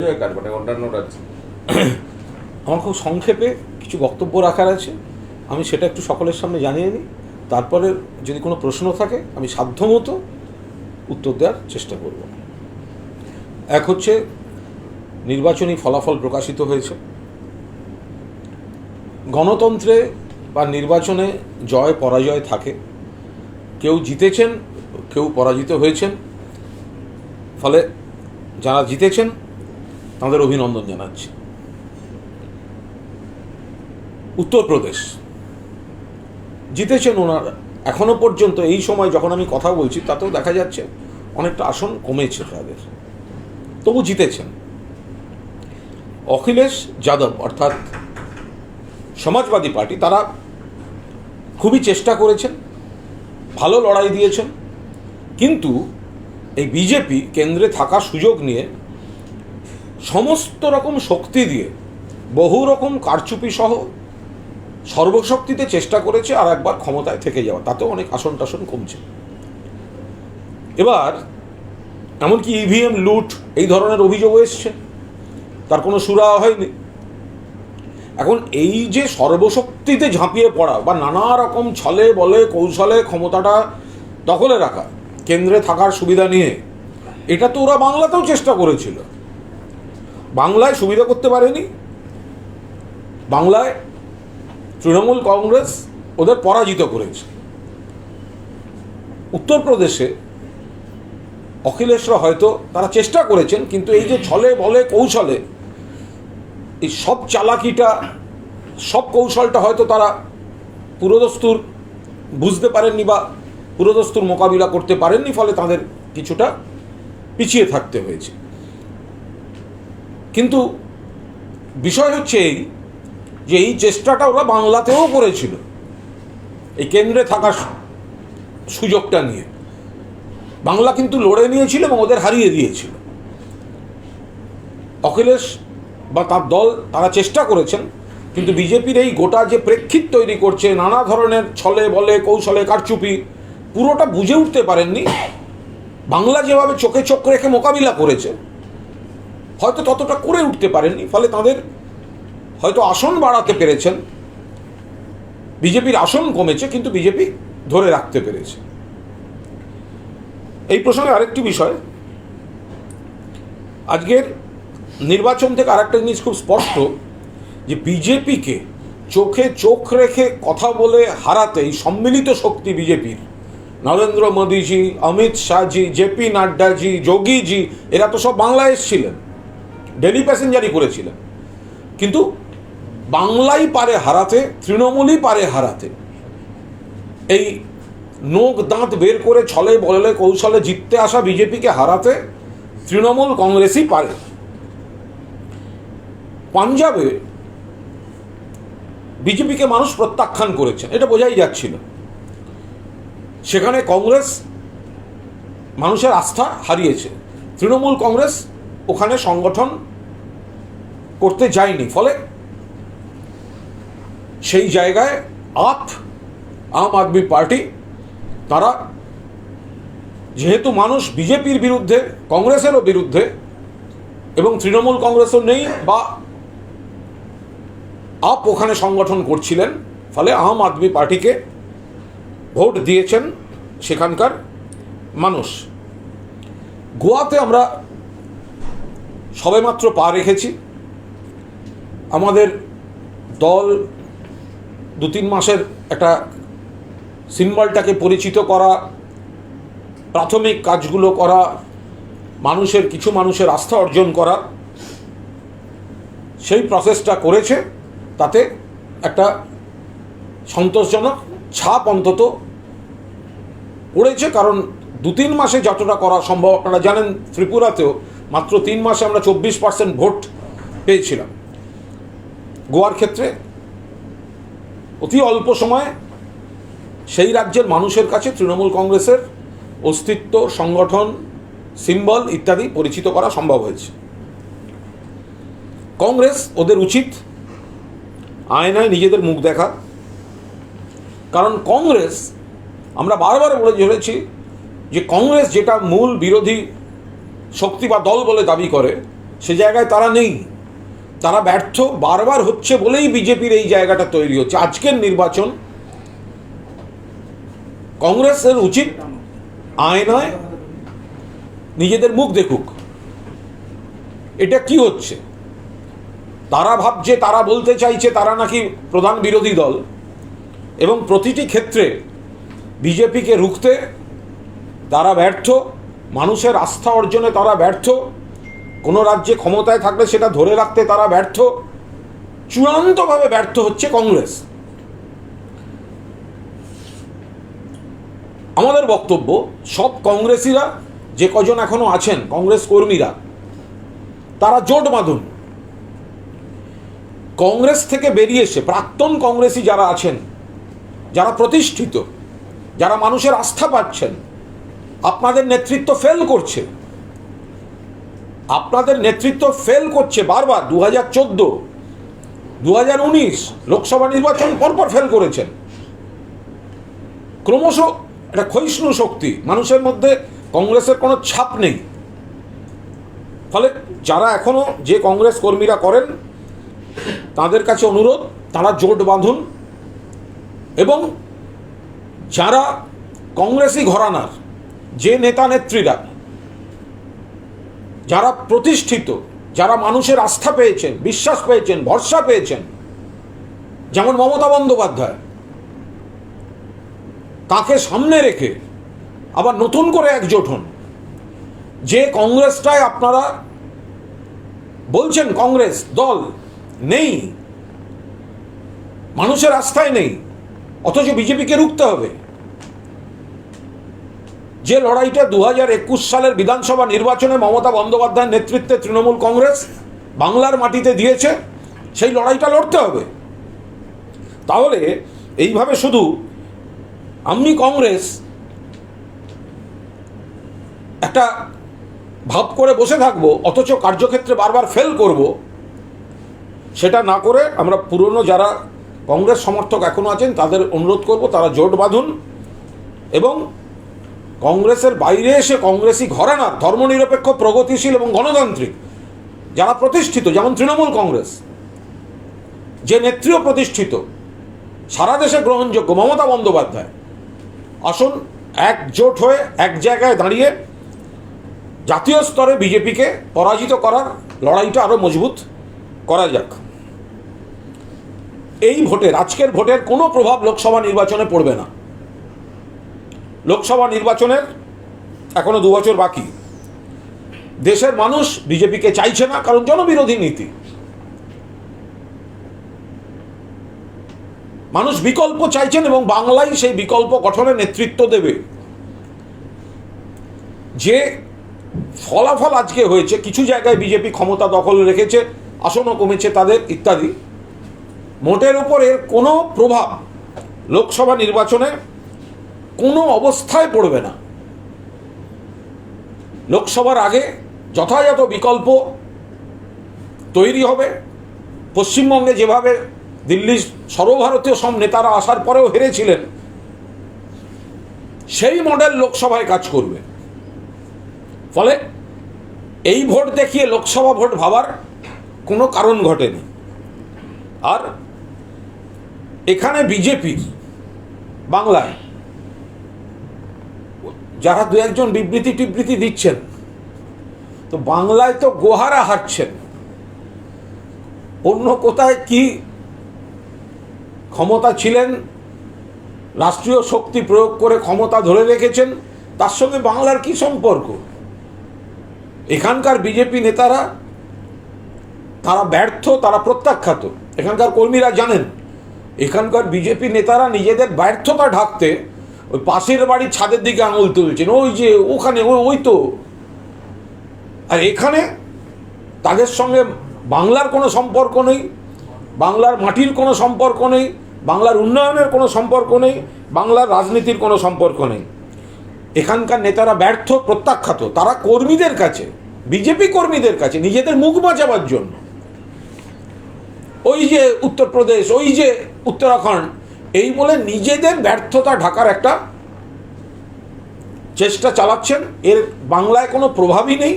আমার খুব সংক্ষেপে কিছু বক্তব্য রাখার আছে, আমি সেটা একটু সকলের সামনে জানিয়ে নিই। তারপরে যদি কোনো প্রশ্ন থাকে আমি সাধ্যমতো উত্তর দেওয়ার চেষ্টা করব। এক হচ্ছে, নির্বাচনী ফলাফল প্রকাশিত হয়েছে। গণতন্ত্রে বা নির্বাচনে জয় পরাজয় থাকে, কেউ জিতেছেন, কেউ পরাজিত হয়েছেন। ফলে যারা জিতেছেন তাদের অভিনন্দন জানাচ্ছি। উত্তরপ্রদেশ জিতেছেন ওনারা। এখনো পর্যন্ত এই সময় যখন আমি কথা বলছি তাতেও দেখা যাচ্ছে অনেকটা আসন কমেছে তাদের, তবু জিতেছেন। অখিলেশ যাদব অর্থাৎ সমাজবাদী পার্টি, তারা খুবই চেষ্টা করেছেন, ভালো লড়াই দিয়েছেন, কিন্তু এই বিজেপি কেন্দ্রে থাকার সুযোগ নিয়ে সমস্ত রকম শক্তি দিয়ে বহু রকম কারচুপি সহ সর্বশক্তিতে চেষ্টা করেছে আর একবার ক্ষমতায় থেকে যাওয়া, তাতেও অনেক আসন টাসন কমছে। এবার এমনকি ইভিএম লুট এই ধরনের অভিযোগও এসছে, তার কোনো সুরাহা হয়নি। এখন এই যে সর্বশক্তিতে ঝাঁপিয়ে পড়া বা নানা রকম ছলে বলে কৌশলে ক্ষমতাটা দখলে রাখা, কেন্দ্রে থাকার সুবিধা নিয়ে, এটা তো ওরা বাংলাতেও চেষ্টা করেছিল। বাংলায় সুবিধা করতে পারেনি, বাংলায় তৃণমূল কংগ্রেস ওদের পরাজিত করেছে। উত্তরপ্রদেশে অখিলেশরা হয়তো তারা চেষ্টা করেছেন, কিন্তু এই যে ছলে বলে কৌশলে এই সব চালাকিটা, সব কৌশলটা হয়তো তারা পুরোদস্তুর বুঝতে পারেননি বা পুরোদস্তুর মোকাবিলা করতে পারেননি, ফলে তাদের কিছুটা পিছিয়ে থাকতে হয়েছে। কিন্তু বিষয় হচ্ছে এই যে এই চেষ্টাটা ওরা বাংলাতেও করেছিল, এই কেন্দ্রে থাকার সুযোগটা নিয়ে। বাংলা কিন্তু লড়ে নিয়েছিল এবং ওদের হারিয়ে দিয়েছিল। অখিলেশ বা তার দল তারা চেষ্টা করেছেন, কিন্তু বিজেপির এই গোটা যে প্রেক্ষিত তৈরি করছে, নানা ধরনের ছলে বলে কৌশলে কারচুপি, পুরোটা বুঝে উঠতে পারেননি। বাংলা যেভাবে চোখে চোখ রেখে মোকাবিলা করেছে, হয়তো ততটা করে উঠতে পারেননি। ফলে তাদের হয়তো আসন বাড়াতে পেরেছেন, বিজেপির আসন কমেছে, কিন্তু বিজেপি ধরে রাখতে পেরেছে। এই প্রসঙ্গে আরেকটি বিষয়, আজকের নির্বাচন থেকে আরেকটা জিনিস খুব স্পষ্ট, যে বিজেপিকে চোখে চোখ রেখে কথা বলে হারাতে এই সম্মিলিত শক্তি বিজেপির, নরেন্দ্র মোদীজি, অমিত শাহজি, জেপি নাড্ডাজি, যোগীজি, এরা তো সব বাংলায় এসেছিলেন, ডেলি প্যাসেঞ্জারই করেছিলেন, কিন্তু বাংলাই পারে হারাতে, তৃণমূলই পারে হারাতে। এই নোক দাঁত বের করে ছলে বলে কৌশলে জিততে আসা বিজেপিকে হারাতে তৃণমূল কংগ্রেসই পারে। পাঞ্জাবে বিজেপিকে মানুষ প্রত্যাখ্যান করেছেন, এটা বোঝাই যাচ্ছিল। সেখানে কংগ্রেস মানুষের আস্থা হারিয়েছে, তৃণমূল কংগ্রেস ওখানে সংগঠন করতে যায়নি। ফলে সেই জায়গায় আম আদমি পার্টি, তারা যেহেতু মানুষ বিজেপির বিরুদ্ধে, কংগ্রেসেরও বিরুদ্ধে, এবং তৃণমূল কংগ্রেসও নেই বা ওখানে সংগঠন করছিলেন, ফলে আম আদমি পার্টিকে ভোট দিয়েছেন সেখানকার মানুষ। গোয়াতে আমরা সবেমাত্র পা রেখেছি। আমাদের দল 2-3 মাসের একটা সিম্বলটাকে পরিচিত করা, প্রাথমিক কাজগুলো করা, কিছু মানুষের আস্থা অর্জন করা, সেই প্রসেসটা করেছে। তাতে একটা সন্তোষজনক ছাপ অন্তত পড়েছে, কারণ 2-3 মাসে যতটা করা সম্ভব, আপনারা জানেন ত্রিপুরাতেও মাত্র 3 মাসে আমরা 24% ভোট পেয়েছিলাম। গোয়ার ক্ষেত্রে অতি অল্প সময়ে সেই রাজ্যের মানুষের কাছে তৃণমূল কংগ্রেসের অস্তিত্ব, সংগঠন, সিম্বল ইত্যাদি পরিচিত করা সম্ভব হয়েছে। কংগ্রেস, ওদের উচিত আয়নায় নিজেদের মুখ দেখা, কারণ কংগ্রেস, আমরা বারবার বলে চলেছি যে কংগ্রেস যেটা মূল বিরোধী শক্তি বা দল বলে দাবি করে, সে জায়গায় তারা নেই, তারা ব্যর্থ বারবার হচ্ছে বলেই বিজেপির এই জায়গাটা তৈরি হচ্ছে। আজকের নির্বাচন কংগ্রেসের উচিত আয়নায় নিজেদের মুখ দেখুক, এটা কি হচ্ছে। তারা ভাবছে, তারা বলতে চাইছে তারা নাকি প্রধান বিরোধী দল, এবং প্রতিটি ক্ষেত্রে বিজেপিকে রুখতে তারা ব্যর্থ, মানুষের আস্থা অর্জনে তারা ব্যর্থ, কোনো রাজ্যে ক্ষমতায় থাকলে সেটা ধরে রাখতে তারা ব্যর্থ, চূড়ান্তভাবে ব্যর্থ হচ্ছে কংগ্রেস। আমাদের বক্তব্য, সব কংগ্রেসিরা যে কজন এখনো আছেন কংগ্রেস কর্মীরা, তারা জোট বাঁধুন। কংগ্রেস থেকে বেরিয়ে এসে প্রাক্তন কংগ্রেসি যারা আছেন, যারা প্রতিষ্ঠিত, যারা মানুষের আস্থা পাচ্ছেন, আপনাদের নেতৃত্ব ফেল করছে, আপনাদের নেতৃত্ব ফেল করছে বারবার। 2014, 2019 লোকসভা নির্বাচন পরপর ফেল করেছেন। ক্রমশ একটা ক্ষয়িষ্ণু শক্তি, মানুষের মধ্যে কংগ্রেসের কোনো ছাপ নেই। ফলে যারা এখনো যে কংগ্রেস কর্মীরা করেন, তাদের কাছে অনুরোধ, তারা জোট বাঁধুন, এবং যারা কংগ্রেসি ঘরানার যে নেতা নেত্রীরা, যারা প্রতিষ্ঠিত, যারা মানুষের আস্থা পেয়েছেন, বিশ্বাস পেয়েছেন, ভরসা পেয়েছেন, যেমন মমতা বন্দ্যোপাধ্যায়, তাকে সামনে রেখে আবার নতুন করে একজোট হন। যে কংগ্রেসটায় আপনারা বলছেন কংগ্রেস দল নেই, মানুষের আস্থায় নেই, অথচ বিজেপিকে রুখতে হবে। যে লড়াইটা 2021 সালের বিধানসভা নির্বাচনে মমতা বন্দ্যোপাধ্যায়ের নেতৃত্বে তৃণমূল কংগ্রেস বাংলার মাটিতে দিয়েছে, সেই লড়াইটা লড়তে হবে। তাহলে এইভাবে শুধু আমি কংগ্রেস একটা ভাব করে বসে থাকবো, অথচ কার্যক্ষেত্রে বারবার ফেল করব, সেটা না করে আমরা পুরনো যারা কংগ্রেস সমর্থক এখনো আছেন তাদের অনুরোধ করব, তারা জোট বাঁধুন এবং কংগ্রেসের বাইরে এসে কংগ্রেসি ঘরানার ধর্মনিরপেক্ষ, প্রগতিশীল এবং গণতান্ত্রিক যারা প্রতিষ্ঠিত, যেমন তৃণমূল কংগ্রেস, যে নেত্রীও প্রতিষ্ঠিত, সারা দেশে গ্রহণযোগ্য মমতা বন্দ্যোপাধ্যায়, আসুন একজোট হয়ে এক জায়গায় দাঁড়িয়ে জাতীয় স্তরে বিজেপিকে পরাজিত করার লড়াইটা আরও মজবুত করা যাক। এই ভোটের, আজকের ভোটের কোনো প্রভাব লোকসভা নির্বাচনে পড়বে না। লোকসভা নির্বাচনের এখনো 2 বছর বাকি। দেশের মানুষ বিজেপিকে চাইছে না, কারণ জনবিরোধী নীতি। মানুষ বিকল্প চাইছেন এবং বাংলায় সেই বিকল্প গঠনে নেতৃত্ব দেবে। যে ফলাফল আজকে হয়েছে, কিছু জায়গায় বিজেপি ক্ষমতা দখল রেখেছে, আসনও কমেছে তাদের, ইত্যাদি, মোটের উপর এর কোনো প্রভাব লোকসভা নির্বাচনে কোনো অবস্থায় পড়বে না। লোকসভার আগে যথাযথ বিকল্প তৈরি হবে। পশ্চিমবঙ্গে যেভাবে দিল্লির সর্বভারতীয় সব নেতারা আসার পরেও হেরেছিলেন, সেই মডেল লোকসভায় কাজ করবে। ফলে এই ভোট দেখিয়ে লোকসভা ভোট ভাবার কোনো কারণ ঘটেনি। আর এখানে বিজেপির বাংলায় যারা 2-1 বিবৃতি টিবৃতি দিচ্ছেন, তো বাংলায় তো গোহারা হাঁটছেন, অন্য কোথায় কি ক্ষমতা ছিলেন, রাষ্ট্রীয় শক্তি প্রয়োগ করে ক্ষমতা ধরে রেখেছেন, তার সঙ্গে বাংলার কি সম্পর্ক? এখানকার বিজেপি নেতারা তারা ব্যর্থ, তারা প্রত্যাখ্যাত। এখানকার কর্মীরা জানেন, এখানকার বিজেপি নেতারা নিজেদের ব্যর্থতা ঢাকতে ওই পাশের বাড়ির ছাদের দিকে আঙুল তুলছেন, ওই যে ওখানে ওই তো। আর এখানে তাদের সঙ্গে বাংলার কোনো সম্পর্ক নেই, বাংলার মাটির কোনো সম্পর্ক নেই, বাংলার উন্নয়নের কোনো সম্পর্ক নেই, বাংলার রাজনীতির কোনো সম্পর্ক নেই। এখানকার নেতারা ব্যর্থ, প্রত্যাখ্যাত। তারা কর্মীদের কাছে, বিজেপি কর্মীদের কাছে নিজেদের মুখ বাঁচাবার জন্য ওই যে উত্তরপ্রদেশ, ওই যে উত্তরাখণ্ড, এই বলে নিজেদের ব্যর্থতা ঢাকার একটা চেষ্টা চালাচ্ছেন। এর বাংলায় কোনো প্রভাবই নেই,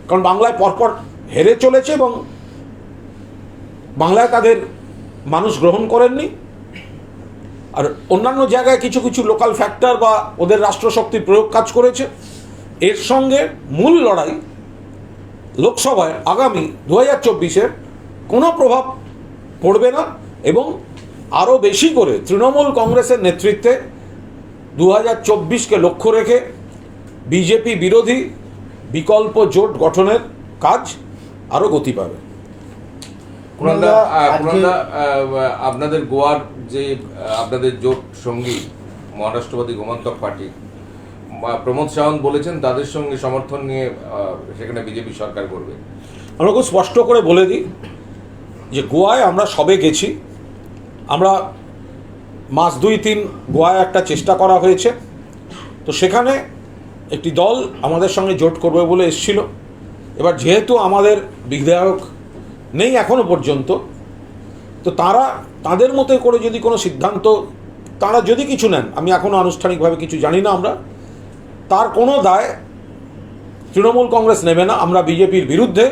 কারণ বাংলায় পরপর হেরে চলেছে এবং বাংলায় তাদের মানুষ গ্রহণ করেননি। আর অন্যান্য জায়গায় কিছু কিছু লোকাল ফ্যাক্টর বা ওদের রাষ্ট্রশক্তির প্রয়োগ কাজ করেছে। এর সঙ্গে মূল লড়াই লোকসভায় আগামী 2024-এ কোনো প্রভাব পড়বে না এবং আরও বেশি করে তৃণমূল কংগ্রেসের নেতৃত্বে 2024-কে লক্ষ্য রেখে বিজেপি বিরোধী বিকল্প জোট গঠনের কাজ আরও গতি পাবে। আপনাদের গোয়ার যে আপনাদের জোট সঙ্গী মহারাষ্ট্রবাদী গোমান্তক পার্টি প্রমোদ সাওয়ান্ত বলেছেন তাদের সঙ্গে সমর্থন নিয়ে সেখানে বিজেপি সরকার করবে। আমরা খুব স্পষ্ট করে বলে দিই যে গোয়ায় আমরা সবে গেছি, আমরা মাস 2-3 গোয়ায় একটা চেষ্টা করা হয়েছে, তো সেখানে একটি দল আমাদের সঙ্গে জোট করবে বলে এসেছিল। এবার যেহেতু আমাদের বিধায়ক নেই এখনো পর্যন্ত, তো তারা তাদের মতো করে যদি কোনো সিদ্ধান্ত তারা যদি কিছু নেন, আমি এখনও আনুষ্ঠানিকভাবে কিছু জানি না, আমরা তার কোনো দায় তৃণমূল কংগ্রেস নেবে না। আমরা বিজেপির বিরুদ্ধে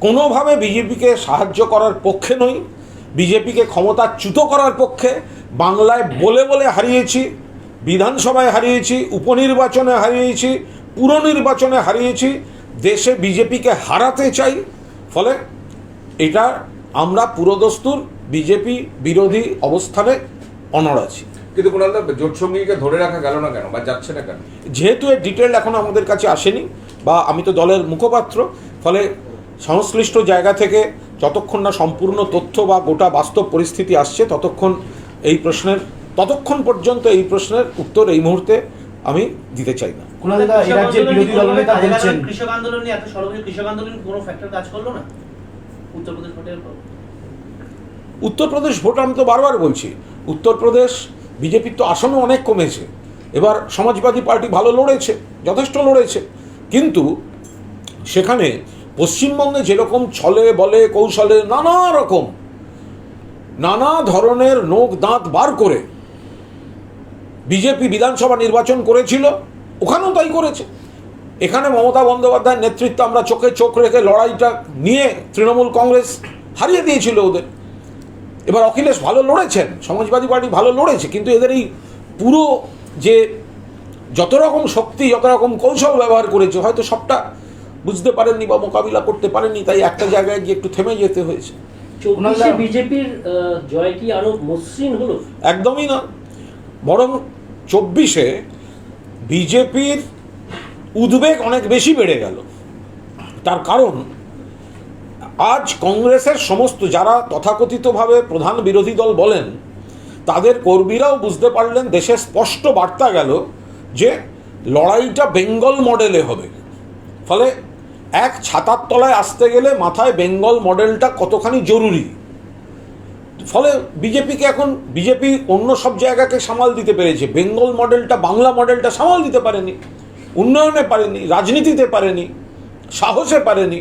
কোনোভাবে বিজেপিকে সাহায্য করার পক্ষে নই, বিজেপিকে ক্ষমতাচ্যুত করার পক্ষে। বাংলায় বলে বলে হারিয়েছি, বিধানসভায় হারিয়েছি, উপনির্বাচনে হারিয়েছি, পুরনির্বাচনে হারিয়েছি, দেশে বিজেপিকে হারাতে চাই। ফলে এটা আমরা পুরোদস্তুর বিজেপি বিরোধী অবস্থানে অনড় আছি। কিন্তু কুণালদা, জোট সঙ্গীকে ধরে রাখা গেল না কেন বা যাচ্ছে না কেন? যেহেতু এর ডিটেল এখন আমাদের কাছে আসেনি বা আমি তো দলের মুখপাত্র, ফলে সংশ্লিষ্ট জায়গা থেকে যতক্ষণ না সম্পূর্ণ তথ্য বা গোটা বাস্তব পরিস্থিতি আসছে ততক্ষণ পর্যন্ত এই প্রশ্নের উত্তর এই মুহূর্তে আমি দিতে চাই না। কৃষক আন্দোলন নিয়ে এত সর্বজনীন কৃষক আন্দোলন কোনো ফ্যাক্টর কাজ করলো না উত্তরপ্রদেশ ভোটের পর? উত্তরপ্রদেশ ভোট আমি তো বারবার বলছি, উত্তরপ্রদেশ বিজেপির তো আসনও অনেক কমেছে। এবার সমাজবাদী পার্টি ভালো লড়েছে, যথেষ্ট লড়েছে, কিন্তু সেখানে পশ্চিমবঙ্গে যেরকম ছলে বলে কৌশলে নানা ধরনের নোক দাঁত বার করে বিজেপি বিধানসভা নির্বাচন করেছিল, ওখানেও তাই করেছে। এখানে মমতা বন্দ্যোপাধ্যায়ের নেতৃত্বে আমরা চোখে চোখ রেখে লড়াইটা নিয়ে তৃণমূল কংগ্রেস হারিয়ে দিয়েছিল ওদের। এবার অখিলেশ ভালো লড়েছেন, সমাজবাদী পার্টি ভালো লড়েছে, কিন্তু এদের এই পুরো যে যত রকম শক্তি, যত রকম কৌশল ব্যবহার করেছে, হয়তো সবটা বুঝতে পারেননি বা মোকাবিলা করতে পারেননি, তাই একটা জায়গায় গিয়ে একটু থেমে যেতে হয়েছে। বিজেপির জয় কি আরো মসৃণ হলো? একদমই না, বরং 24-এ বিজেপির উদ্বেগ অনেক বেশি বেড়ে গেল। তার কারণ আজ কংগ্রেসের সমস্ত যারা তথাকথিতভাবে প্রধান বিরোধী দল বলেন, তাদের কর্মীরাও বুঝতে পারলেন, দেশে স্পষ্ট বার্তা গেল যে লড়াইটা বেঙ্গল মডেলে হবে। ফলে এক ছাতার তলায় আসতে গেলে মাথায় বেঙ্গল মডেলটা কতখানি জরুরি। ফলে বিজেপি অন্য সব জায়গাকে সামাল দিতে পেরেছে, বেঙ্গল মডেলটা, বাংলা মডেলটা সামাল দিতে পারেনি, উন্নয়নে পারেনি, রাজনীতিতে পারেনি, সাহসে পারেনি।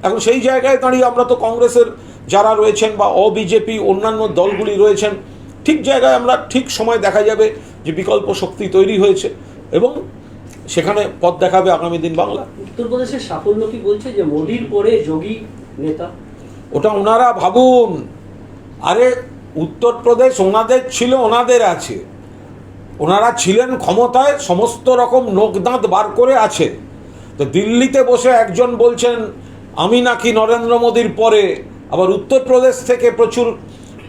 এখন সেই জায়গায় দাঁড়িয়ে আমরা তো কংগ্রেসের যারা রয়েছেন বা অবিজেপি অন্যান্য দলগুলি রয়েছেন, ঠিক জায়গায় আমরা ঠিক সময় দেখা যাবে যে বিকল্প শক্তি তৈরি হয়েছে এবং সেখানে পথ দেখাবে আগামী দিন বাংলা। উত্তরপ্রদেশের সাফল্য কি বলছে যে মোদির পরে যোগী নেতা? ওটা ওনারা ভাবুন। আরে উত্তরপ্রদেশ ওনাদের ছিল, ওনাদের আছে, ওনারা ছিলেন ক্ষমতায়, সমস্ত রকম নোকদাঁত বার করে আছে। তো দিল্লিতে বসে একজন বলছেন আমি নাকি নরেন্দ্র মোদীর পরে, আবার উত্তরপ্রদেশ থেকে প্রচুর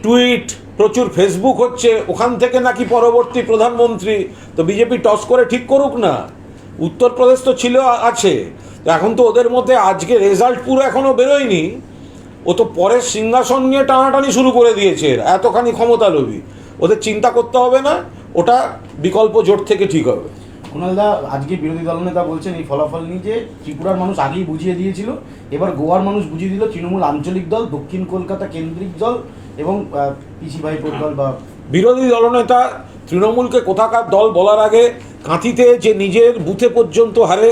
টুইট, প্রচুর ফেসবুক হচ্ছে, ওখান থেকে নাকি পরবর্তী প্রধানমন্ত্রী। তো বিজেপি টস করে ঠিক করুক না, উত্তরপ্রদেশ তো ছিল, আছে। তো এখন তো ওদের মধ্যে আজকে রেজাল্ট পুরো এখনও বেরোয়নি, ও তো পরের সিংহাসন নিয়ে টানাটানি শুরু করে দিয়েছে, এতখানি ক্ষমতা লোভী। ওদের চিন্তা করতে হবে না, ওটা বিকল্প জোট থেকে ঠিক হবে। কুণালদা, আজকে বিরোধী দলনেতা বলছেন এই ফলাফল নিয়ে যে ত্রিপুরার মানুষ আগেই বুঝিয়ে দিয়েছিল, এবার গোয়ার মানুষ বুঝিয়ে দিল তৃণমূল আঞ্চলিক দল, দক্ষিণ কলকাতা কেন্দ্রিক দল এবং পিসি ভাইপোর দল। বা বিরোধী দলনেতা তৃণমূলকে কোথাকার দল বলার আগে কাঁথিতে যে নিজের বুথে পর্যন্ত হারে,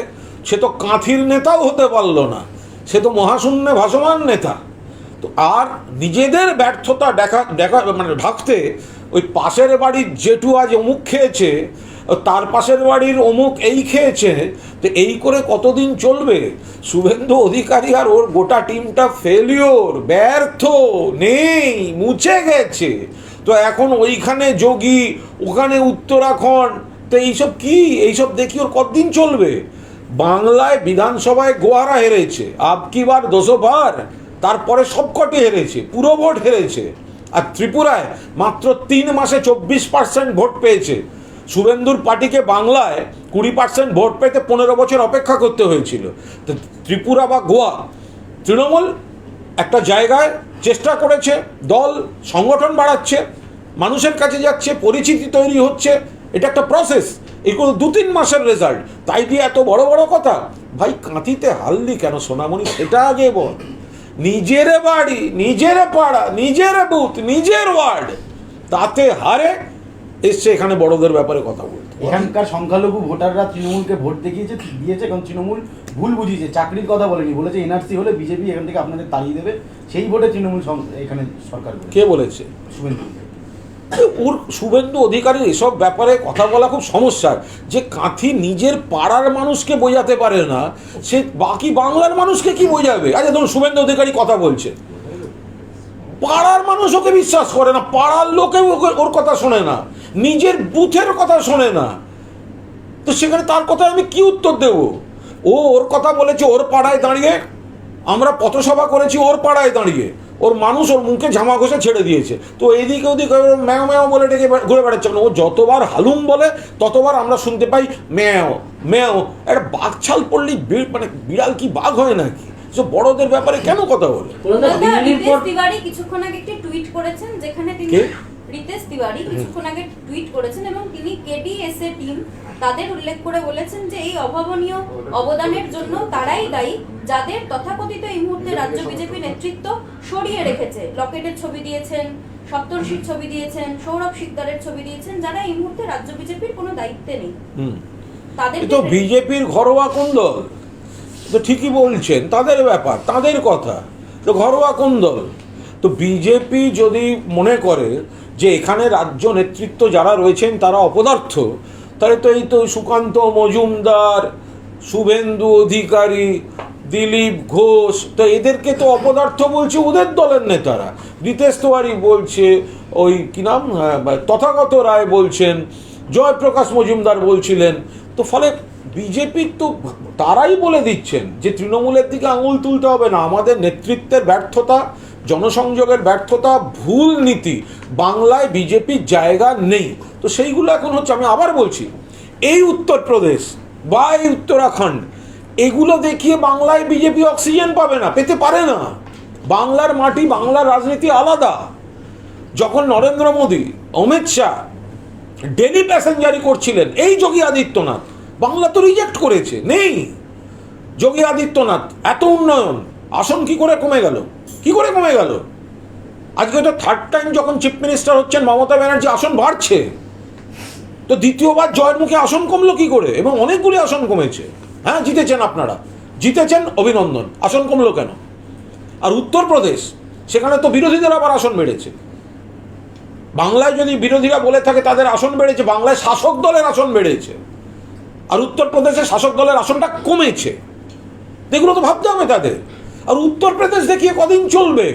সে তো কাঁথির নেতাও হতে পারল না, সে তো মহাশূন্যে ভাসমান নেতা। তো আর নিজেদের ব্যর্থতা দেখা মানে ঢাকতে ওই পাশের বাড়ির জেঠু আজ অমুক খেয়েছে, তার পাশের বাড়ির অমুক এই খেয়েছে, তো এই করে কতদিন চলবে? শুভেন্দু অধিকারী আর ওর গোটা টিমটা ফেলিওর, ব্যর্থ, নেই, মুছে গেছে। তো এখন ওইখানে যোগী, ওখানে উত্তরাখণ্ড, তো এইসব কি, এইসব দেখি ওর কতদিন চলবে? বাংলায় বিধানসভায় গোয়ারা হেরেছে, আবকিবার 200 তারপরে সবকটি হেরেছে, পুরো ভোট হেরেছে। আর ত্রিপুরায় মাত্র 3 মাসে 24% ভোট পেয়েছে। শুভেন্দুর পার্টিকে বাংলায় 20% ভোট পেতে 15 বছর অপেক্ষা করতে হয়েছিল। তো ত্রিপুরা বা গোয়া, তৃণমূল একটা জায়গায় চেষ্টা করেছে, দল সংগঠন বাড়াচ্ছে, মানুষের কাছে যাচ্ছে, পরিচিতি তৈরি হচ্ছে, এটা একটা প্রসেস। এগুলো 2-3 মাসের রেজাল্ট, তাই দিয়ে এত বড় বড় কথা? ভাই কাঁথিতে হারলি কেন সোনামণি, সেটা আগে বল। নিজের বাড়ি, নিজের পাড়া, নিজের বুথ, নিজের ওয়ার্ড, তাতে হারে এসছে এখানে বড়দের ব্যাপারে কথা বলতে। এখানকার সংখ্যালঘু ভোটাররা তৃণমূলকে ভোট দিয়েছে, কারণ তৃণমূল ভুল বুঝিয়েছে, চাকরির কথা বলেনি, বলেছে এনআরসি হলে বিজেপি এখান থেকে আপনাদের তাড়িয়ে দেবে, সেই ভোটে তৃণমূল এখানে সরকার করেছে। কে বলেছে? শুভেন্দু। ওর শুভেন্দু অধিকারীর এসব ব্যাপারে কথা বলা খুব সমস্যার। যে কাঁথি নিজের পাড়ার মানুষকে বোঝাতে পারে না, সে বাকি বাংলার মানুষকে কি বোঝাবে? আচ্ছা ধরুন শুভেন্দু অধিকারী কথা বলছে, পাড়ার মানুষ ওকে বিশ্বাস করে না, পাড়ার লোকে ওর কথা শোনে না, নিজের বুথের কথা শোনে না, তো সেখানে তার কথা আমি কি উত্তর দেব? ও ওর কথা বলেছে ওর পাড়ায় দাঁড়িয়ে, আমরা পথসভা করেছি ওর পাড়ায় দাঁড়িয়ে, ওর মানুষ ওর মুখে ঝামা ঘষে ছেড়ে দিয়েছে, তো এদিকে ওদিকে ম্যাও ম্যাও বলে ডেকে ঘুরে বেড়াচ্ছে। ও যতবার হালুম বলে ততবার আমরা শুনতে পাই ম্যাও ম্যাও। একটা বাঘ ছাল পড়লেই মানে বিড়াল কি বাঘ হয় নাকি? সব বড়দের ব্যাপারে কেন কথা বলে? রিতেশ তিওয়ারি কিছুক্ষণ আগে একটি টুইট করেছেন, যেখানে তিনি রিতেশ তিওয়ারি কিছুক্ষণ আগে টুইট করেছেন এবং তিনি কেডিএস এর টিম তাদের উল্লেখ করে বলেছেন যে এই অভাবনীয় অবদানের জন্য তারাই দায়ী যাদের তথাকথিত এই মুহূর্তে রাজ্য বিজেপি নেতৃত্ব সরিয়ে রেখেছে। লকেটের ছবি দিয়েছেন, সপ্তর্ষির ছবি দিয়েছেন, সৌরভ শিকদারের ছবি দিয়েছেন, যারা এই মুহূর্তে রাজ্য বিজেপির কোনো দায়িত্বে নেই। তাদের তো বিজেপির ঘরোয়া কোন দল? তো ঠিকই বলছেন, তাদের ব্যাপার, তাদের কথা, তো ঘরোয়া কোন দল? তো বিজেপি যদি মনে করে যে এখানে রাজ্য নেতৃত্ব যারা রয়েছেন তারা অপদার্থ, তাহলে তো এই তো সুকান্ত মজুমদার, শুভেন্দু অধিকারী, দিলীপ ঘোষ, তো এদেরকে তো অপদার্থ বলছে ওদের দলের নেতারা। রিতেশ তিওয়ারি বলছে, ওই কি নাম তথাগত রায় বলছেন, জয়প্রকাশ মজুমদার বলছিলেন। তো ফলে বিজেপির তো তারাই বলে দিচ্ছেন যে তৃণমূলের দিকে আঙুল তুলতে হবে না, আমাদের নেতৃত্বের ব্যর্থতা, জনসংযোগের ব্যর্থতা, ভুল নীতি, বাংলায় বিজেপির জায়গা নেই। তো সেইগুলো এখন হচ্ছে, আমি আবার বলছি, এই উত্তরপ্রদেশ বা এই উত্তরাখণ্ড, এগুলো দেখিয়ে বাংলায় বিজেপি অক্সিজেন পাবে না, পেতে পারে না। বাংলার মাটি, বাংলার রাজনীতি আলাদা। যখন নরেন্দ্র মোদী, অমিত শাহ ডেলি প্যাসেঞ্জারি করছিলেন, এই যোগী আদিত্যনাথ, বাংলা তো রিজেক্ট করেছে, নেই। যোগী আদিত্যনাথ এত উন্নয়ন, আসন কি করে কমে গেল? কি করে কমে গেল? আজকে তো 3rd টাইম যখন চিফ মিনিস্টার হচ্ছেন মমতা ব্যানার্জি, আসন বাড়ছে, তো দ্বিতীয়বার জয়ের মুখে আসন কমলো কি করে? এবং অনেকগুলি আসন কমেছে। হ্যাঁ জিতেছেন আপনারা, জিতেছেন, অভিনন্দন, আসন কমলো কেন? আর উত্তরপ্রদেশ, সেখানে তো বিরোধীদের আবার আসন বেড়েছে। বাংলায় যদি বিরোধীরা বলে থাকে তাদের আসন বেড়েছে, বাংলায় শাসক দলের আসন বেড়েছে, আর উত্তরপ্রদেশে শাসক দলের আসনটা কমেছে। এগুলো তো ভাবতে হবে তাদের। আর উত্তরপ্রদেশ দেখিয়ে কদিন চলবে?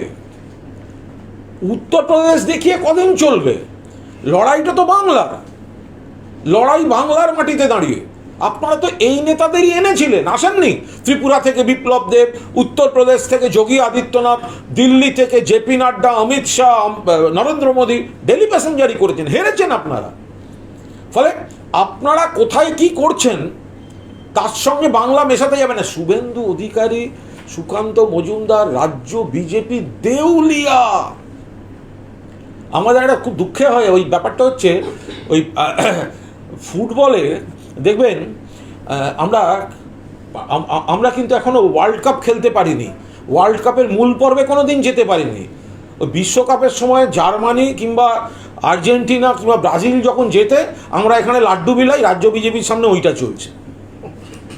উত্তরপ্রদেশ দেখিয়ে কদিন চলবে? লড়াইটা তো বাংলার, লড়াই বাংলার মাটিতে দাঁড়িয়ে। আপনারা তো এই নেতাদেরই এনেছিলেন, আসেননি? ত্রিপুরা থেকে বিপ্লব দেব, উত্তরপ্রদেশ থেকে যোগী আদিত্যনাথ, দিল্লি থেকে জেপি নাড্ডা, অমিত শাহ, নরেন্দ্র মোদী ডেলি প্যাসেঞ্জারি করেছেন, হেরেছেন আপনারা। ফলে আপনারা কোথায় কি করছেন তার সঙ্গে বাংলা মেশাতে যাবে না। শুভেন্দু অধিকারী, সুকান্ত মজুমদার, রাজ্য বিজেপি দেউলিয়া। আমাদের একটা খুব দুঃখে হয় ওই ব্যাপারটা হচ্ছে, ওই ফুটবলে দেখবেন আমরা কিন্তু এখনো ওয়ার্ল্ড কাপ খেলতে পারিনি, ওয়ার্ল্ড কাপের মূল পর্বে কোনো দিন যেতে পারিনি। ওই বিশ্বকাপের সময় জার্মানি কিংবা আর্জেন্টিনা কিংবা ব্রাজিল যখন জেতে, আমরা এখানে লাড্ডু বিলাই, রাজ্য বিজেপির সামনে ওইটা চলছে।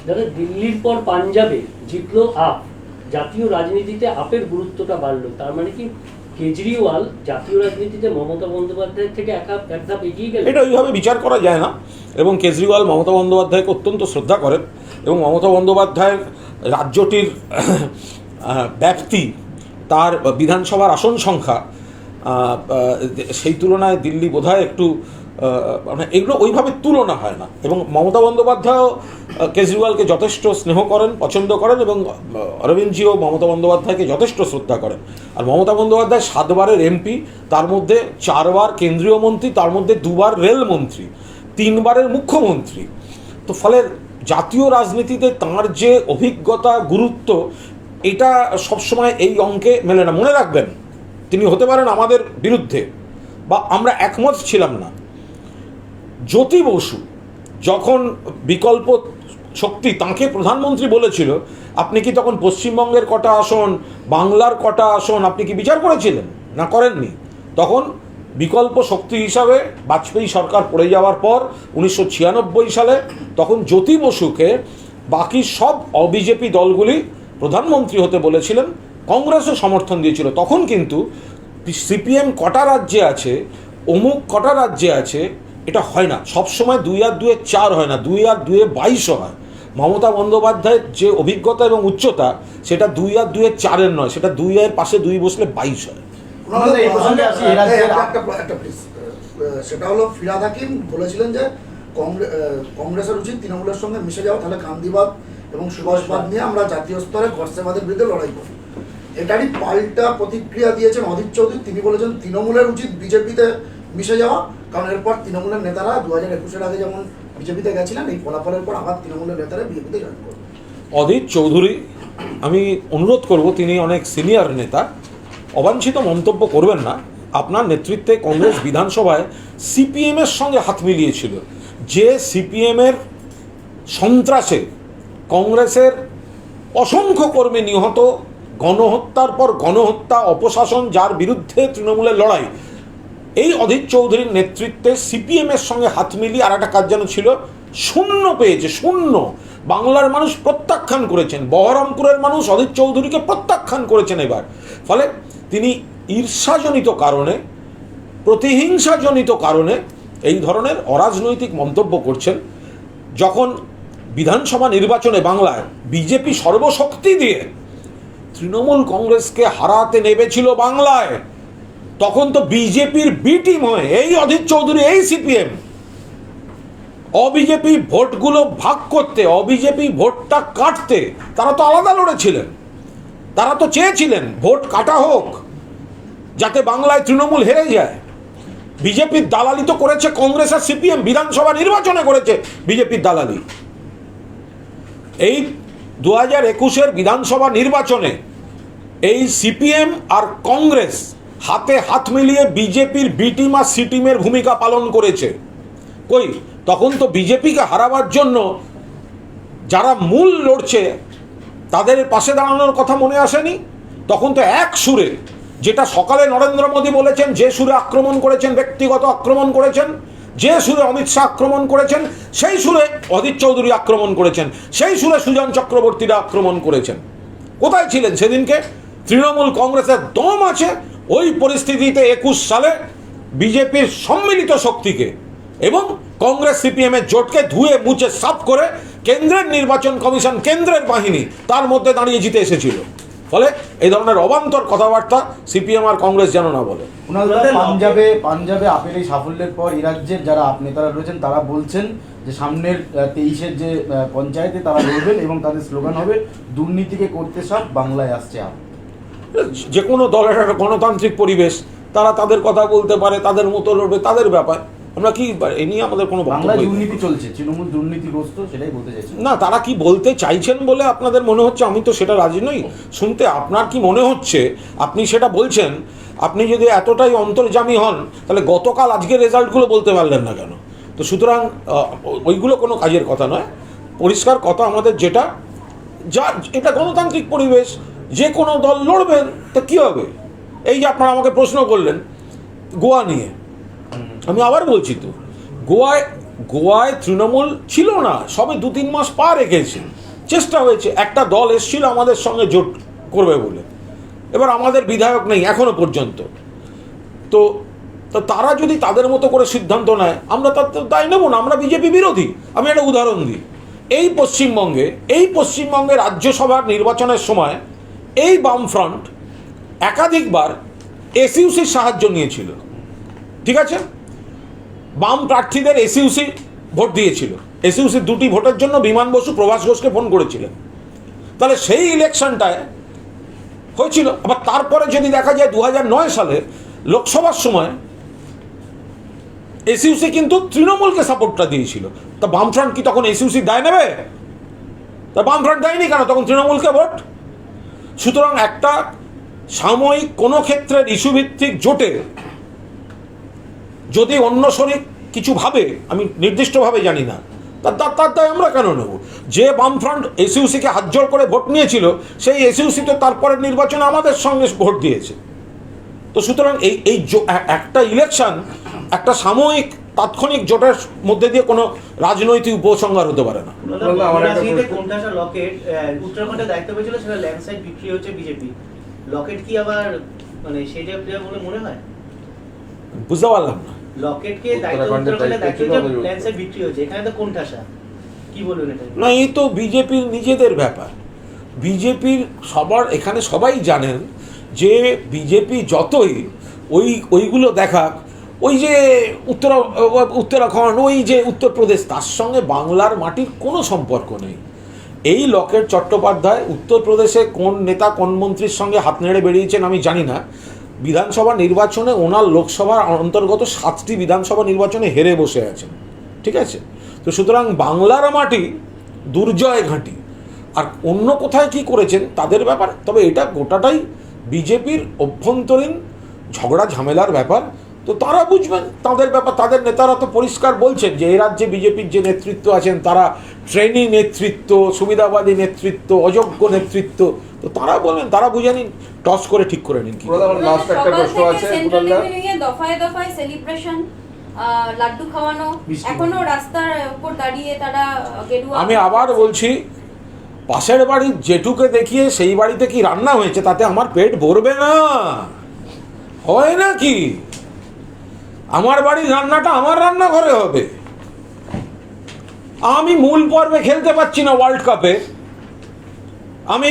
দাদা, দিল্লির পর পাঞ্জাবে জিতলো আপ, জাতীয় রাজনীতিতে আপের গুরুত্বটা বাড়লো, তার মানে কি কেজরিওয়াল জাতীয় রাজনীতিতে মমতা বন্দ্যোপাধ্যায়ের থেকে এক ধাপ এগিয়ে গেলেন। এটা ওইভাবে বিচার করা যায় না, এবং কেজরিওয়াল মমতা বন্দ্যোপাধ্যায়কে অত্যন্ত শ্রদ্ধা করেন, এবং মমতা বন্দ্যোপাধ্যায়ের রাজ্যটির ব্যাপ্তি, তার বিধানসভার আসন সংখ্যা, সেই তুলনায় দিল্লি বোধহয় একটু মানে এগুলো ওইভাবে তুলনা হয় না। এবং মমতা বন্দ্যোপাধ্যায়ও কেজরিওয়ালকে যথেষ্ট স্নেহ করেন, পছন্দ করেন, এবং অরবিন্দজিও মমতা বন্দ্যোপাধ্যায়কে যথেষ্ট শ্রদ্ধা করেন। আর মমতা বন্দ্যোপাধ্যায় 7 বারের এমপি, তার মধ্যে 4 বার কেন্দ্রীয় মন্ত্রী, তার মধ্যে 2 বার রেলমন্ত্রী, 3 বারের মুখ্যমন্ত্রী। তো ফলে জাতীয় রাজনীতিতে তাঁর যে অভিজ্ঞতা, গুরুত্ব, এটা সবসময় এই অঙ্কে মেলে না। মনে রাখবেন, তিনি হতে পারেন আমাদের বিরুদ্ধে বা আমরা একমত ছিলাম না। জ্যোতি বসু যখন বিকল্প শক্তি তাঁকে প্রধানমন্ত্রী বলেছিল, আপনি কি তখন পশ্চিমবঙ্গের কটা আসন, বাংলার কটা আসন আপনি কি বিচার করেছিলেন? না, করেননি। তখন বিকল্প শক্তি হিসাবে বাজপেয়ী সরকার পড়ে যাওয়ার পর 1996 সালে তখন জ্যোতি বসুকে বাকি সব অবিজেপি দলগুলি প্রধানমন্ত্রী হতে বলেছিলেন, কংগ্রেসও সমর্থন দিয়েছিল। তখন কিন্তু সিপিএম কটা রাজ্যে আছে, অমুক কটা রাজ্যে আছে, এটা হয় না। সবসময় 2 আর 2 4 হয় না, 2 আর 2 22 হয়। মমতা বন্দ্যোপাধ্যায়ের যে অভিজ্ঞতা এবং উচ্চতা, সেটা 2 আর 2 4 নয়, সেটা 2 এর পাশে 2 বসলে 22 হয়। সেটা হলো ফিরহাদ হাকিম বলেছিলেন যে কংগ্রেসের উচিত তৃণমূলের সঙ্গে মিশে যাওয়া, তাহলে গান্ধীবাদ এবং সুভাষবাদ নিয়ে আমরা জাতীয় স্তরে গডসেবাদের বিরুদ্ধে লড়াই করি। এটারই পাল্টা প্রতিক্রিয়া দিয়েছেন অধীর চৌধুরী। তিনি বলেছেন তৃণমূলের উচিত বিজেপিতে মিশে যাওয়া, কারণ এরপর তৃণমূলের নেতারা 2021-এর আগে যেমন বিজেপিতে গেছিলেন, এই ফলাফলের পর আবার তৃণমূলের নেতারা বিজেপিতে জয়েন করবেন। অধীর চৌধুরী, আমি অনুরোধ করব, তিনি অনেক সিনিয়র নেতা, অবাঞ্ছিত মন্তব্য করবেন না। আপনার নেতৃত্বে কংগ্রেস বিধানসভায় সিপিএমের সঙ্গে হাত মিলিয়েছিল। যে সিপিএমের সন্ত্রাসে কংগ্রেসের অসংখ্য কর্মী নিহত, গণহত্যার পর গণহত্যা, অপশাসন, যার বিরুদ্ধে তৃণমূলের লড়াই, এই অধীর চৌধুরীর নেতৃত্বে সিপিএমের সঙ্গে হাত মিলিয়ে আর একটা কাজ যেন ছিল, শূন্য পেয়েছে, শূন্য। বাংলার মানুষ প্রত্যাখ্যান করেছেন, বহরমপুরের মানুষ অধীর চৌধুরীকে প্রত্যাখ্যান করেছেন এবার। ফলে তিনি ঈর্ষাজনিত কারণে, প্রতিহিংসাজনিত কারণে এই ধরনের অরাজনৈতিক মন্তব্য করছেন। যখন বিধানসভা নির্বাচনে বাংলায় বিজেপি সর্বশক্তি দিয়ে তৃণমূল কংগ্রেসকে হারাতে নেমেছিল বাংলায়, তখন তো বিজেপির বি টিম হয়ে এই অধীর চৌধুরী, এই সিপিএম অবিজেপি ভোটগুলো ভাগ করতে, অবিজেপি ভোটটা কাটতে তারা তো আলাদা লড়েছিলেন। তারা তো চেয়েছিলেন ভোট কাটা হোক, যাতে বাংলায় তৃণমূল হেরে যায়। বিজেপির দালালি তো করেছে কংগ্রেস আর সিপিএম, বিধানসভা নির্বাচনে করেছে বিজেপির দালালি। এই 2021-এর বিধানসভা নির্বাচনে এই সিপিএম আর কংগ্রেস হাতে হাত মিলিয়ে বিজেপির বি টিম আর সি টিমের ভূমিকা পালন করেছে। কই, তখন তো বিজেপিকে হারাবার জন্য যারা মূল লড়ছে তাদের পাশে দাঁড়ানোর কথা মনে আসেনি? তখন তো এক সুরে, যেটা সকালে নরেন্দ্র মোদী বলেছেন, যে সুরে আক্রমণ করেছেন, ব্যক্তিগত আক্রমণ করেছেন, যে সুরে অমিত শাহ আক্রমণ করেছেন, সেই সুরে অধীর চৌধুরী আক্রমণ করেছেন, সেই সুরে সুজন চক্রবর্তীরা আক্রমণ করেছেন। কোথায় ছিলেন সেদিনকে? তৃণমূল কংগ্রেসের দম আছে ওই পরিস্থিতিতে 21 সালে বিজেপির সম্মিলিত শক্তিকে এবং কংগ্রেস সিপিএমের জোটকে ধুয়ে মুছে সাফ করে কেন্দ্রের নির্বাচন কমিশন, কেন্দ্রের বাহিনী তার মধ্যে দাঁড়িয়ে জিতে এসেছিল। ফলে এই ধরনের অবান্তর কথাবার্তা সিপিএম আর কংগ্রেস যেন না বলে। পাঞ্জাবে আপেল এই সাফল্যের পর এই রাজ্যের যারা নেতারা রয়েছেন তারা বলছেন যে সামনের 23-এর যে পঞ্চায়েতে তারা লড়বেন এবং তাদের স্লোগান হবে দুর্নীতিকে করতে সব, বাংলায় আসছে আপ। যে কোনো দলের একটা গণতান্ত্রিক পরিবেশ, তারা তাদের কথা বলতে পারে, তাদের মতো লড়বে, তাদের ব্যাপার। আমরা কি এ নিয়ে আমাদের কোনো বাংলায় দুর্নীতি চলছে, তৃণমূল দুর্নীতিগ্রস্ত, সেটাই বলতে চাইছি না। তারা কি বলতে চাইছেন বলে আপনাদের মনে হচ্ছে? আমি তো সেটা রাজি নই শুনতে। আপনার কি মনে হচ্ছে আপনি সেটা বলছেন? আপনি যদি এতটাই অন্তর্যামী হন, তাহলে গতকাল আজকের রেজাল্টগুলো বলতে পারলেন না কেন? তো সুতরাং ওইগুলো কোনো কাজের কথা নয়। পরিষ্কার কথা আমাদের যেটা, যা এটা গণতান্ত্রিক পরিবেশ, যে কোনো দল লড়বেন, তো কী হবে? এই যে আপনারা আমাকে প্রশ্ন করলেন গোয়া নিয়ে, আমি আবার বলছি তো, গোয়ায় তৃণমূল ছিল না, সবে 2-3 মাস পা রেখেছে, চেষ্টা হয়েছে। একটা দল এসেছিল আমাদের সঙ্গে জোট করবে বলে, এবার আমাদের বিধায়ক নেই এখনো পর্যন্ত, তো তো তারা যদি তাদের মতো করে সিদ্ধান্ত নেয় আমরা তার দায় নেব না, আমরা বিজেপি বিরোধী। আমি একটা উদাহরণ দিই, এই পশ্চিমবঙ্গে রাজ্যসভার নির্বাচনের সময় এই বামফ্রন্ট একাধিকবার এসইউসির সাহায্য নিয়েছিল, ঠিক আছে, বাম প্রার্থীদের এসইউসি ভোট দিয়েছিল, এসইউসির 2টি ভোটের জন্য বিমান বসু প্রভাস ঘোষকে ফোন করেছিলেন। তাহলে সেই ইলেকশনটায় হয়েছিল। আবার তারপরে যদি দেখা যায় 2009 সালে লোকসভার সময় এসইউসি কিন্তু তৃণমূলকে সাপোর্টটা দিয়েছিল, তা বামফ্রন্ট কি তখন এসইউসি দায় নেবে? তা বামফ্রন্ট দেয়নি কেন, তখন তৃণমূলকে ভোট। সুতরাং একটা সাময়িক কোনো ক্ষেত্রের ইস্যুভিত্তিক জোটে যদি অন্য শরিক কিছু ভাবে, আমি নির্দিষ্টভাবে জানি না, তার দায় আমরা কেন নেব? যে বামফ্রন্ট এসইউসিকে হাতজোড় করে ভোট নিয়েছিল, সেই এসইউসি তো তারপরের নির্বাচনে আমাদের সঙ্গে ভোট দিয়েছে। তো সুতরাং এই একটা ইলেকশন একটা সাময়িক তাৎক্ষণিক জোটের মধ্যে দিয়ে কোনো রাজনৈতিক উপসংহার হতে পারে না। কোণঠাসা লকেট উত্তরাখণ্ডে দায়িত্ব পেয়েছিল, সেটা ল্যান্ডস্লাইড বিক্রি হচ্ছে বিজেপি। লকেট কি আবার মানে সেই যে প্লেয়ার বলে মনে হয়? বুঝতে পারলাম না। লকেটকে উত্তরাখণ্ডে দায়িত্ব ল্যান্ডস্লাইড বিক্রি হচ্ছে, এখানে তো কোণঠাসা, কি বলবেন এটা? না, এই তো বিজেপির নিজেদের ব্যাপার। বিজেপির সবার এখানে সবাই জানেন যে বিজেপি যতই ওইগুলো দেখাক, ওই যে উত্তরাখণ্ড, ওই যে উত্তরপ্রদেশ, তার সঙ্গে বাংলার মাটির কোনো সম্পর্ক নেই। এই লকেট চট্টোপাধ্যায় উত্তরপ্রদেশে কোন নেতা কোন মন্ত্রীর সঙ্গে হাত নেড়ে বেরিয়েছেন আমি জানি না। বিধানসভা নির্বাচনে ওনার লোকসভার অন্তর্গত 7টি বিধানসভা নির্বাচনে হেরে বসে আছেন, ঠিক আছে। তো সুতরাং বাংলার মাটি দুর্জয় ঘাঁটি, আর অন্য কোথায় কি করেছেন তাদের ব্যাপার। তবে এটা গোটাটাই বিজেপির অভ্যন্তরীণ ঝগড়া ঝামেলার ব্যাপার, তো তারা বুঝবেন তাদের ব্যাপার। তাদের নেতারা তো পরিষ্কার বলছেন যে এই রাজ্যে বিজেপির যে নেতৃত্ব আছেন তারা ট্রেনি নেতৃত্ব, সুবিধাবাদী নেতৃত্ব, অযোগ্য নেতৃত্ব, তো তারা বলবেন, তারা বুঝে নিন, টস করে ঠিক করে নিন। কি লাস্ট একটা প্রশ্ন আছে, দফায় দফায় সেলিব্রেশন, লাড্ডু খাওয়ানো, এখনো রাস্তার উপর দাঁড়িয়ে তারা গেরুয়া। আমি আবার বলছি, পাশের বাড়ির জেঠুকে দেখিয়ে সেই বাড়িতে কি রান্না হয়েছে তাতে আমার পেট ভরবে না, হয় না কি? আমার বাড়ির রান্নাটা আমার রান্নাঘরে হবে। আমি মূল পর্বে খেলতে পারছি না ওয়ার্ল্ড কাপে, আমি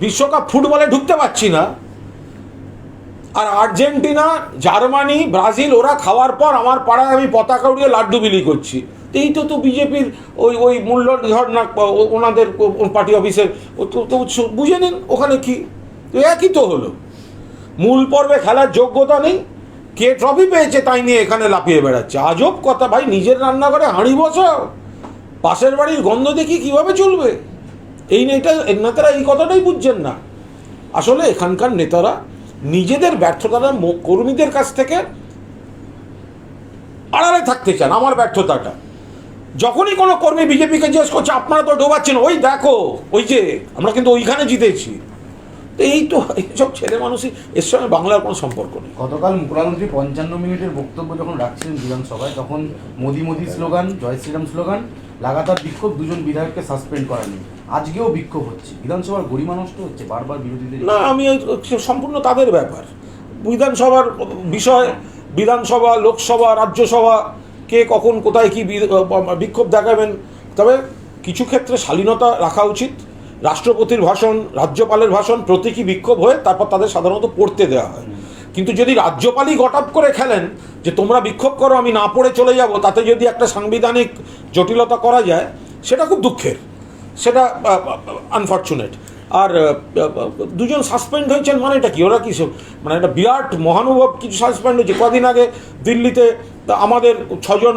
বিশ্বকাপ ফুটবলে ঢুকতে পারছি না, আর আর্জেন্টিনা, জার্মানি, ব্রাজিল ওরা খাওয়ার পর আমার পাড়ায় আমি পতাকা উড়িয়ে লাড্ডু বিলি করছি। এই তো বিজেপির ওই মূল্যধর না ওনাদের পার্টি অফিসের, তো বুঝে নিন ওখানে কি, তো একই তো হলো। মূল পর্বে খেলার যোগ্যতা নেই, কে ট্রফি পেয়েছে তাই নিয়ে এখানে লাফিয়ে বেড়াচ্ছে। আজব কথা ভাই, নিজের রান্নাঘরে হাঁড়ি বসাও, পাশের বাড়ির গন্ধ দেখি কিভাবে চলবে? এই নেতারা এই কথাটাই বুঝছেন না। আসলে এখানকার নেতারা নিজেদের ব্যর্থতাটা কর্মীদের কাছ থেকে আড়ালে থাকতে চান। আমার ব্যর্থতাটা যখনই কোনো কর্মী বিজেপিকে জিজ্ঞেস করছে আপনারা তো ডোবাচ্ছেন, ওই দেখো ওই যে আমরা কিন্তু ওইখানে জিতেছি, তো এই তো এইসব ছেলে মানুষই, এর সঙ্গে বাংলার কোনো সম্পর্ক নেই। গতকাল মুখ্যমন্ত্রী 55 মিনিটের বক্তব্য যখন রাখছিলেন বিধানসভায়, তখন মোদি মোদি স্লোগান, জয় শ্রীরাম স্লোগান, লাগাতার বিক্ষোভ, 2জন বিধায়ককে সাসপেন্ড করা নিয়ে আজকেও বিক্ষোভ হচ্ছে। বিধানসভার গরিমা নষ্ট হচ্ছে বারবার বিরোধীদের। না, আমি সম্পূর্ণ তাদের ব্যাপার। বিধানসভার বিষয়, বিধানসভা, লোকসভা, রাজ্যসভা, কে কখন কোথায় কি বিক্ষোভ দেখাবেন। তবে কিছু ক্ষেত্রে শালীনতা রাখা উচিত। রাষ্ট্রপতির ভাষণ, রাজ্যপালের ভাষণ, প্রতীকী বিক্ষোভ হয়ে তারপর তাদের সাধারণত পড়তে দেওয়া হয়। কিন্তু যদি রাজ্যপালই গটাপ করে খেলেন যে তোমরা বিক্ষোভ করো আমি না পড়ে চলে যাব, তাতে যদি একটা সাংবিধানিক জটিলতা করা যায়, সেটা খুব দুঃখের, সেটা আনফর্চুনেট। আর 2জন সাসপেন্ড হয়েছেন মানে এটা কি, ওরা কি মানে একটা বিরাট মহানুভব কিছু সাসপেন্ড হয়েছে? কদিন আগে দিল্লিতে আমাদের 6জন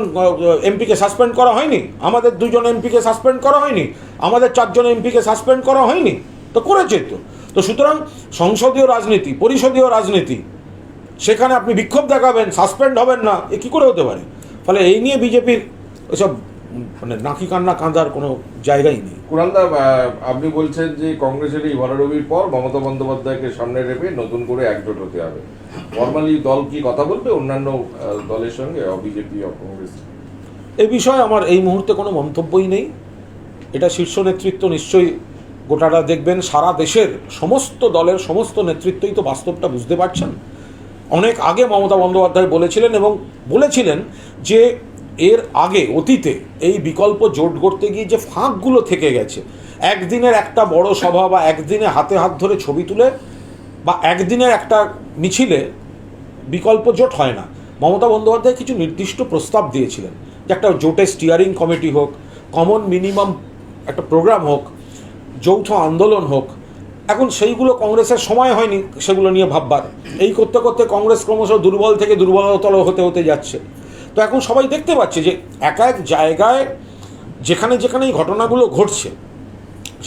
এমপিকে সাসপেন্ড করা হয়নি, আমাদের 2জন এমপিকে সাসপেন্ড করা হয়নি, আমাদের 4জন এমপিকে সাসপেন্ড করা হয়নি, তো করেছে তো। সুতরাং সংসদীয় রাজনীতি, পরিষদীয় রাজনীতি, সেখানে আপনি বিক্ষোভ দেখাবেন, সাসপেন্ড হবেন না, এ কী করে হতে পারে? ফলে এই নিয়ে বিজেপির এসব মানে নাকি কান্না কাঁদার কোনো জায়গাই নেই। কুণালদা, আপনি বলছেন যে কংগ্রেসের এই ভরাডুবির পর মমতা বন্দ্যোপাধ্যায়কে সামনে রেখে নতুন করে একজোট হতে হবে। ফর্মালি দল কি কথা বলবে অন্যান্য দলের সঙ্গে, বিজেপি ও কংগ্রেস? এই বিষয়ে আমার এই মুহূর্তে কোনো মন্তব্যই নেই। এটা শীর্ষ নেতৃত্ব নিশ্চয়ই গোটাটা দেখবেন সারা দেশের সমস্ত দলের সমস্ত নেতৃত্বই তো বাস্তবটা বুঝতে পারছেন। অনেক আগে মমতা বন্দ্যোপাধ্যায় বলেছিলেন এবং বলেছিলেন যে এর আগে অতীতে এই বিকল্প জোট করতে গিয়ে যে ফাঁকগুলো থেকে গেছে, একদিনের একটা বড় সভা বা একদিনে হাতে হাত ধরে ছবি তুলে বা একদিনের একটা মিছিলে বিকল্প জোট হয় না। মমতা বন্দ্যোপাধ্যায় কিছু নির্দিষ্ট প্রস্তাব দিয়েছিলেন যে একটা জোটের স্টিয়ারিং কমিটি হোক, কমন মিনিমাম একটা প্রোগ্রাম হোক, যৌথ আন্দোলন হোক। এখন সেইগুলো কংগ্রেসের সময় হয়নি সেগুলো নিয়ে ভাববার। এই করতে করতে কংগ্রেস ক্রমশ দুর্বল থেকে দুর্বলতর হতে হতে যাচ্ছে। তো এখন সবাই দেখতে পাচ্ছে যে এক এক জায়গায় যেখানে যেখানে এই ঘটনাগুলো ঘটছে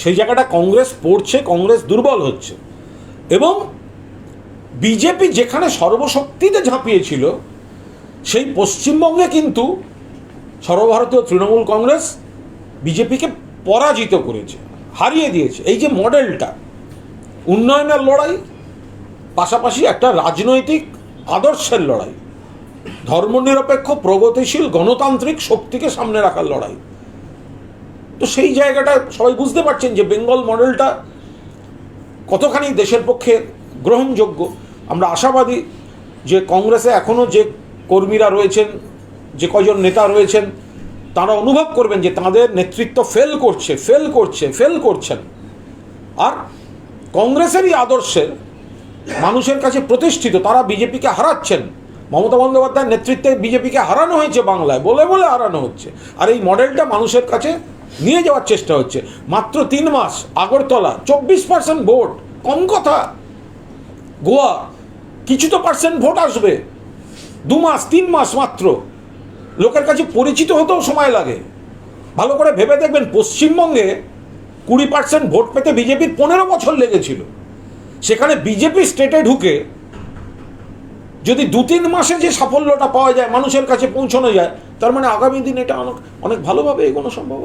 সেই জায়গাটা কংগ্রেস পড়ছে, কংগ্রেস দুর্বল হচ্ছে। এবং বিজেপি যেখানে সর্বশক্তিতে ঝাঁপিয়েছিল সেই পশ্চিমবঙ্গে কিন্তু সর্বভারতীয় তৃণমূল কংগ্রেস বিজেপিকে পরাজিত করেছে, হারিয়ে দিয়েছে। এই যে মডেলটা, উন্নয়নের লড়াই, পাশাপাশি একটা রাজনৈতিক আদর্শের লড়াই, ধর্মনিরপেক্ষ প্রগতিশীল গণতান্ত্রিক শক্তিকে সামনে রাখার লড়াই, তো সেই জায়গাটা সবাই বুঝতে পারছেন যে বেঙ্গল মডেলটা কতখানি দেশের পক্ষে গ্রহণযোগ্য। আমরা আশাবাদী যে কংগ্রেসে এখনও যে কর্মীরা রয়েছেন, যে কজন নেতা রয়েছেন, তারা অনুভব করবেন যে তাদের নেতৃত্ব ফেল করছেন। আর কংগ্রেসেরই আদর্শের মানুষের কাছে প্রতিষ্ঠিত তারা বিজেপিকে হারাচ্ছেন। মমতা বন্দ্যোপাধ্যায়ের নেতৃত্বে বিজেপিকে হারানো হয়েছে বাংলায়, বলে বলে হারানো হচ্ছে। আর এই মডেলটা মানুষের কাছে নিয়ে যাওয়ার চেষ্টা হচ্ছে। মাত্র 3 মাস আগরতলা 24% ভোট, কম কথা। গোয়া কিছু তো পার্সেন্ট ভোট আসবে, 2 মাস 3 মাস মাত্র। লোকের কাছে পরিচিত হতেও সময় লাগে। ভালো করে ভেবে দেখবেন, পশ্চিমবঙ্গে 20% ভোট পেতে বিজেপির 15 বছর লেগেছিল। সেখানে বিজেপি স্টেটে ঢুকে যদি 2-3 মাসে যে সাফল্যটা পাওয়া যায়, মানুষের কাছে পৌঁছানো যায়, তার মানে আগামী দিন এটা অনেক ভালোভাবে এগোনো সম্ভব।